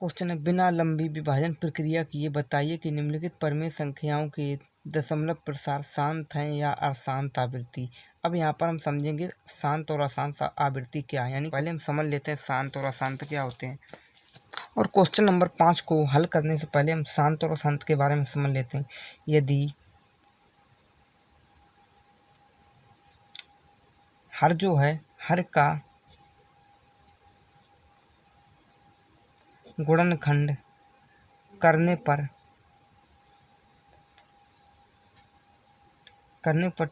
Question है, बिना लंबी विभाजन प्रक्रिया किए बताइए कि निम्नलिखित परमेय संख्याओं के दशमलव प्रसार शांत हैं या अशांत आवृत्ति। अब यहाँ पर हम समझेंगे शांत और अशांत आवृत्ति क्या है, यानी पहले हम समझ लेते हैं शांत और अशांत क्या होते हैं। और क्वेश्चन नंबर 5 को हल करने से पहले हम शांत और अशांत के बारे में समझ लेते हैं। यदि हर जो है हर का गुणनखंड करने पर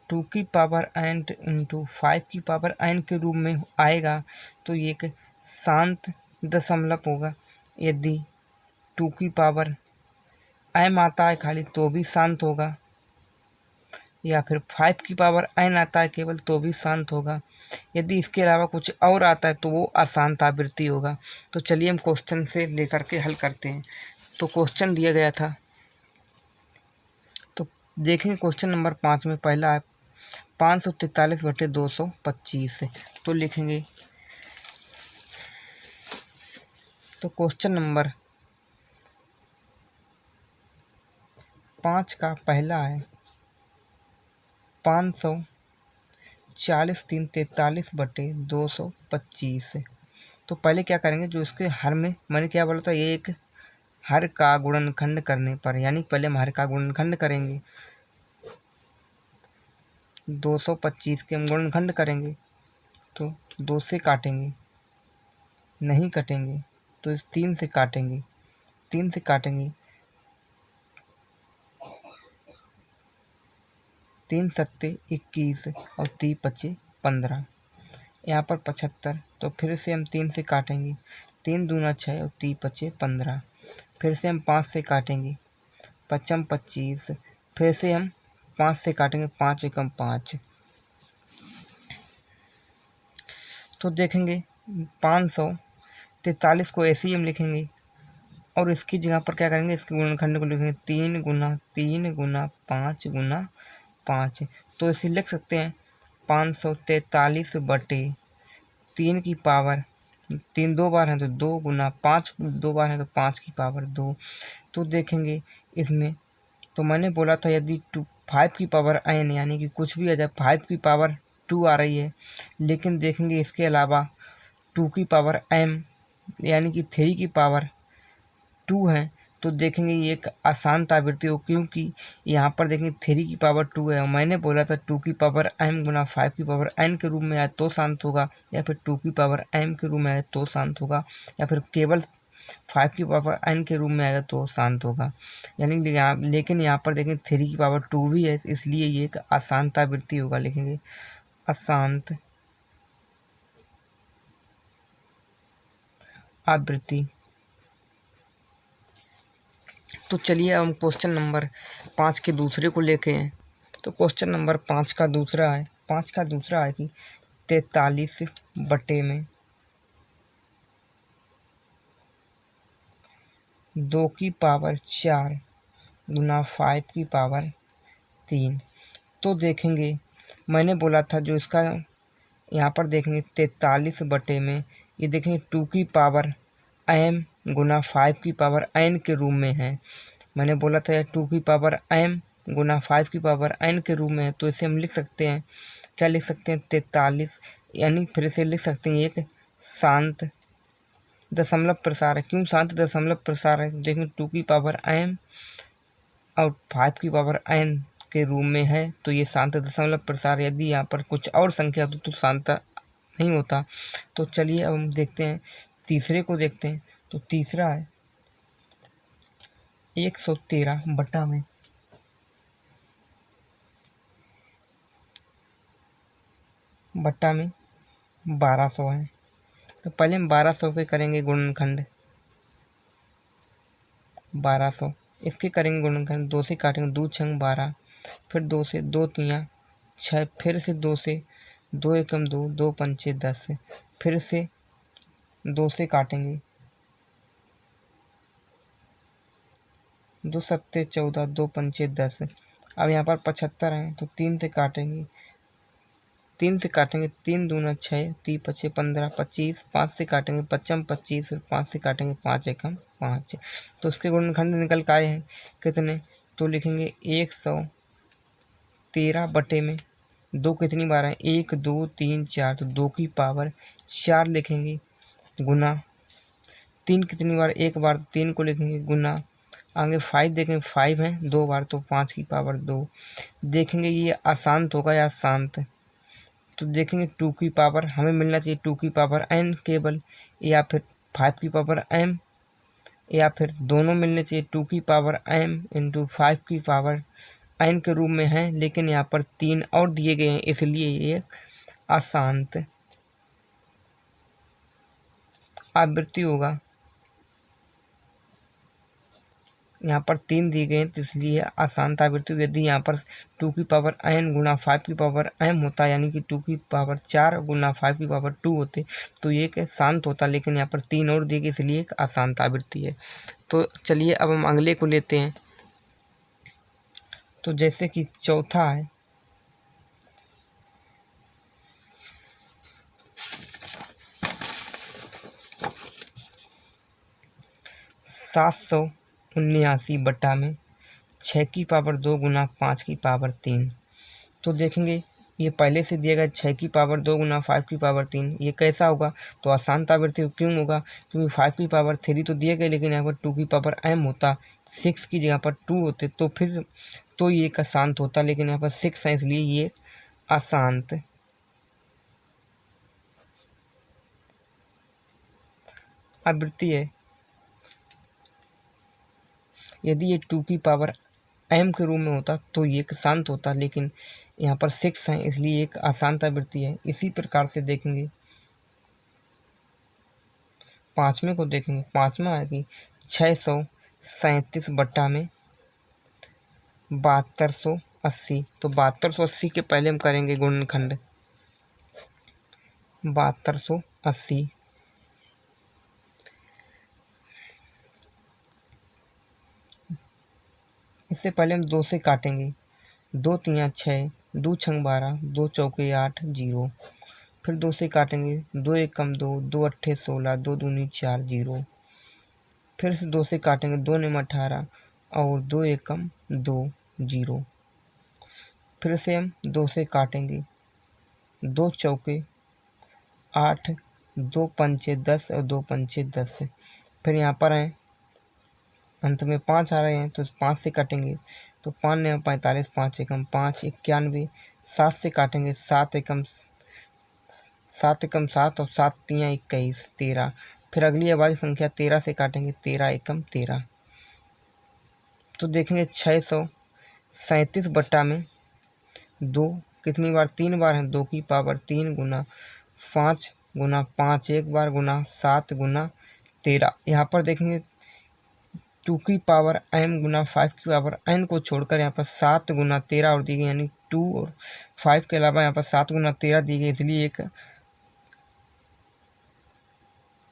2 की पावर n इंटू 5 की पावर n के रूप में आएगा तो ये एक शांत दशमलव होगा। यदि 2 की पावर m आता है खाली तो भी शांत होगा, या फिर 5 की पावर n आता है केवल तो भी शांत होगा। यदि इसके अलावा कुछ और आता है तो वो अशांत आवृत्ति होगा। तो चलिए हम क्वेश्चन से लेकर के हल करते हैं। तो क्वेश्चन दिया गया था, तो देखेंगे क्वेश्चन नंबर 5 में पहला है 543/225। तो लिखेंगे, तो क्वेश्चन नंबर 5 का पहला है 543/225। तो पहले क्या करेंगे, जो इसके हर में मैंने क्या बोला था, ये एक हर का गुणनखंड करने पर, यानी पहले हम हर का गुणनखंड करेंगे। 225 के हम गुणनखंड करेंगे तो 2 से काटेंगे, नहीं कटेंगे तो इस 3 से काटेंगे, 3 से काटेंगे, 3 सत्ते 21 और 3 पचे 15, यहाँ पर 75। तो फिर से हम 3 से काटेंगे, 3 दूना 6 और 3 पचे 15। फिर से हम 5 से काटेंगे, 5 25। फिर से हम 5 से काटेंगे, 5 एकम 5। तो देखेंगे 543 को ऐसे ही हम लिखेंगे और इसकी जगह पर क्या करेंगे, इसके गुणनखंड को लिखेंगे 3 गुना 3 गुना 5 गुना 5। तो इसे लिख सकते हैं 543/3 की पावर 3 दो बार है तो 2 गुना 5 दो बार है तो 5 की पावर 2। तो देखेंगे इसमें, तो मैंने बोला था यदि 5 की पावर n यानी कि कुछ भी आ जाए, 5 की पावर 2 आ रही है, लेकिन देखेंगे इसके अलावा 2 की पावर m यानी कि 3 की पावर 2 है, तो देखेंगे ये एक अशांत आवृत्ति हो, क्योंकि यहाँ पर देखेंगे 3 की पावर 2 है और मैंने बोला था 2 की पावर m गुना 5 की पावर n के रूप में आए तो शांत होगा, या फिर 2 की पावर m के रूप में आए तो शांत होगा, या फिर केवल 5 की पावर n के रूप में आएगा तो शांत होगा। यानी लेकिन यहाँ पर देखें 3 की पावर 2 भी है, इसलिए ये एक अशांत आवृत्ति होगा। लिखेंगे अशांत आवृत्ति। तो चलिए अब हम क्वेश्चन नंबर 5 के दूसरे को लेके हैं। तो क्वेश्चन नंबर 5 का दूसरा है, 5 का दूसरा है कि 43 बटे में 2 की पावर 4 गुना 5 की पावर 3। तो देखेंगे मैंने बोला था जो इसका यहाँ पर देखेंगे 43 बटे में ये देखेंगे 2 की पावर m गुना 5 की पावर n के रूप में है। मैंने बोला था 2 की पावर m गुना 5 की पावर n के रूप में है, तो इसे हम लिख सकते हैं, क्या लिख सकते हैं 43, यानी फिर से लिख सकते हैं एक शांत दशमलव प्रसार है। क्यों शांत दशमलव प्रसार है, देखें 2 की पावर m और 5 की पावर n के रूप में है तो ये शांत दशमलव प्रसार। यदि यहाँ पर कुछ और संख्या हो तो शांत नहीं होता। तो चलिए अब हम देखते हैं तीसरे को देखते हैं। तो तीसरा है 113 बटा में 1200 है। तो पहले हम 1200 पे करेंगे गुणनखंड, 1200 इसके करेंगे गुणनखंड, 2 से काटेंगे, 2 छंग 12, फिर 2 से 2 तियाँ 6, फिर से 2 से 2 एकम 2, 2 पंचे 10, फिर से 2 से काटेंगे, 2 सत्ते 14, 2 पंचे 10। अब यहाँ पर 75 हैं तो 3 से काटेंगे, 3 से काटेंगे 3 दूना 6, 3 पचे 15, 25, 5 से काटेंगे 55 25, फिर 5 से काटेंगे 5 एकम 5। तो उसके गुणनखंड निकल के आए हैं कितने, तो लिखेंगे 113 बटे में 2 कितनी बार है, 1 2 3 4, तो 2 की पावर 4 लिखेंगे, गुना 3 कितनी बार, 1 बार, 3 को लिखेंगे, गुना आगे 5 देखेंगे 5 है 2 बार, तो 5 की पावर 2। देखेंगे ये अशांत होगा या शांत, तो देखेंगे 2 की पावर हमें मिलना चाहिए 2 की पावर n केवल, या फिर 5 की पावर m, या फिर दोनों मिलने चाहिए 2 की पावर m इंटू 5 की पावर n के रूप में है, लेकिन यहाँ पर 3 और दिए गए हैं इसलिए ये अशांत आवृत्ति होगा। यहाँ पर 3 दिए गए हैं तो इसलिए अशांत आवृत्ति। यदि यहाँ पर 2 की पावर n गुना 5 की पावर m होता, यानी कि 2 की पावर 4 गुना 5 की पावर 2 होते, तो ये एक शांत होता, लेकिन यहाँ पर 3 और दिए गए इसलिए एक अशांत आवृत्ति है। तो चलिए अब हम अगले को लेते हैं। तो जैसे कि चौथा है, सात सौ 79 बटा में 6 की पावर 2 गुना 5 की पावर 3। तो देखेंगे ये पहले से दिया गया 6 की पावर 2 गुना 5 की पावर 3, ये कैसा होगा, तो अशांत आवृत्ति क्यों होगा, क्योंकि 5 की पावर 3 तो दिए गए, लेकिन यहाँ पर 2 की पावर m होता, 6 की जगह पर 2 होते, तो फिर तो ये एक अशांत होता, लेकिन यहाँ पर 6 है इसलिए ये अशांत आवृत्ति है। यदि ये 2 की पावर m के रूप में होता तो ये एक शांत होता, लेकिन यहाँ पर 6 है इसलिए एक अशांत आवृत्ति है। इसी प्रकार से देखेंगे पाँचवें को देखेंगे। पाँचवा है कि 637 बट्टा में 7280। तो 7280 के पहले हम करेंगे गुणनखंड, 7280 इससे पहले हम 2 से काटेंगे, 2 तिया 6, 2 छंग 12, 2 चौके 8, 0। फिर 2 से काटेंगे, 2 एकम 2, 2 अट्ठे 16, 2 दूनी 4, 0। फिर से 2 से काटेंगे, 2 निम 18 और 2 एकम 2, 0। फिर से हम 2 से काटेंगे, 2 चौके 8, 2 पंचे 10 और 2 पंचे 10। फिर यहाँ पर हैं अंत में 5 आ रहे हैं, तो 5 से काटेंगे, तो 5 ने 45, 5 एकम 5, 91। 7 से काटेंगे, 7 एकम 7 और 7 तिया 21, 13। फिर अगली अभाज्य संख्या 13 से काटेंगे, 13 एकम 13। तो देखेंगे 637 बट्टा में 2 कितनी बार, 3 बार है, 2 की पावर 3 गुना 5 गुना 5 एक बार गुना 7 गुना 13। यहाँ पर देखेंगे 2 की पावर m गुना 5 की पावर n को छोड़कर यहाँ पर 7 गुना 13 और दी गई, यानी 2 और 5 के अलावा यहाँ पर 7 गुना 13 दी गई, इसलिए एक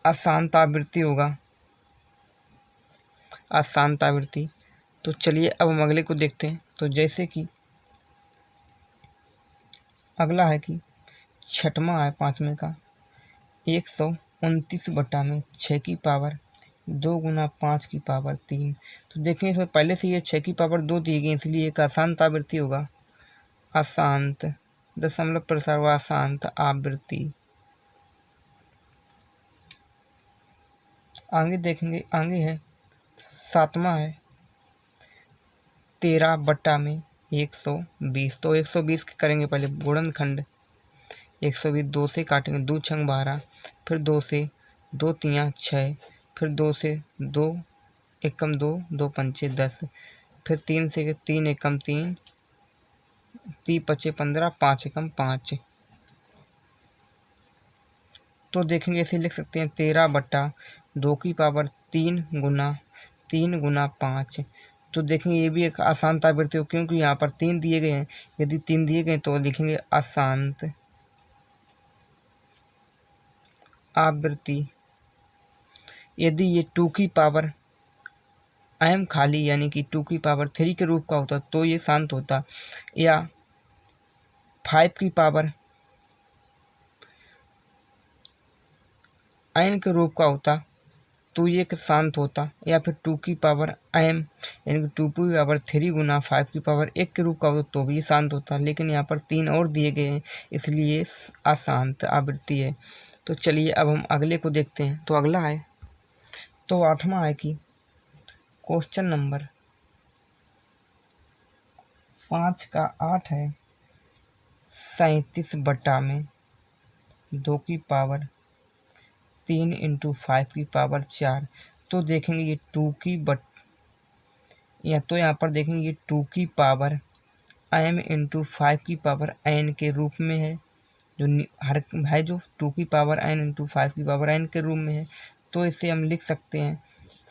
अशांत आवृत्ति होगा, अशांत आवृत्ति। तो चलिए अब हम अगले को देखते हैं। तो जैसे कि अगला है कि छठवां है पाँचवें का 129 बट्टा में 6 की पावर 2 गुना 5 की पावर 3। तो देखें इसमें पहले से ये 6 की पावर 2 दी गई, इसलिए एक अशांत आवृत्ति होगा, अशांत दशमलव प्रसार हुआ, अशांत आवृत्ति। आगे देखेंगे, आगे है सातवां है 13 बट्टा में 120। तो 120 के करेंगे पहले गुणनखंड, 120 2 से काटेंगे, 2 छंग 12, फिर 2 से 2 तिया 6, फिर 2 से 2 एकम 2, 2 पंचे 10, फिर 3 से 3 एकम 3, 3 पचे 15, 5 एकम 5। तो देखेंगे ऐसे लिख सकते हैं 13 बट्टा 2 की पावर 3 गुना 5। तो देखेंगे ये भी एक अशांत आवृत्ति हो, क्योंकि यहाँ पर 3 दिए गए हैं। यदि 3 दिए गए तो लिखेंगे अशांत आवृत्ति। यदि ये 2 की पावर m खाली यानी कि 2 की पावर 3 के रूप का होता तो ये शांत होता, या 5 की पावर n के रूप का होता तो ये शांत होता, या फिर 2 की पावर m यानी कि 2 की पावर 3 गुना 5 की पावर 1 के रूप का होता तो भी ये शांत होता, लेकिन यहाँ पर 3 और दिए गए हैं इसलिए अशांत आवृत्ति है। तो चलिए अब हम अगले को देखते हैं। तो अगला है, तो 8वां है कि क्वेश्चन नंबर 5 का 8 है 37 बटा में 2 की पावर 3 इंटू 5 की पावर 4। तो देखेंगे ये 2 की या तो यहाँ पर देखेंगे ये 2 की पावर m इंटू 5 की पावर n के रूप में है, जो 2 की पावर n इंटू 5 की पावर n के रूप में है। तो इसे हम लिख सकते हैं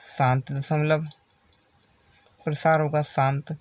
शांत दशमलव, प्रसार होगा शांत